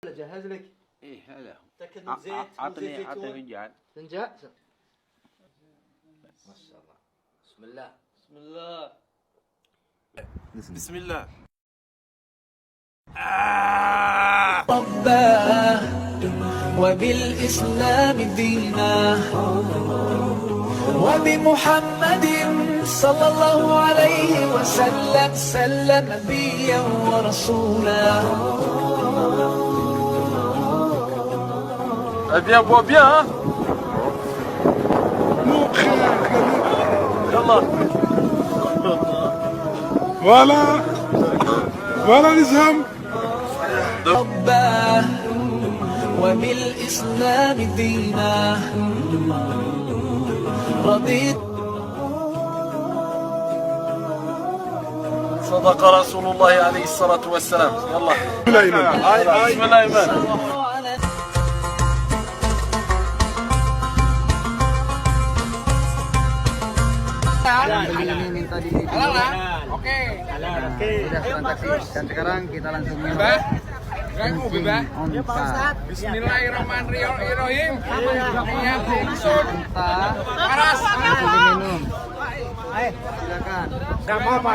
جهز لك. ايه هذا تأكد من زيت. عطني فنجان. فنجان. ما شاء الله. بسم الله. بسم الله. بسم الله. رباه وبالإسلام دينا وبمحمد صلى الله عليه وسلم سلم نبيا ورسولا. Viens, bois bien, hein. يلا. ولا نزهم. رباه وبالإسلام دينا رضيت. صدق رسول الله عليه الصلاة والسلام. يلا. بسم الله الرحمن الرحيم. Ini minta di video. Oke. Udah transaksi. Dan sekarang kita langsung minum. Onta. Bismillahirrahmanirrahim. Niat langsung. Onta. Paras. Minum. Silakan. Enggak apa-apa.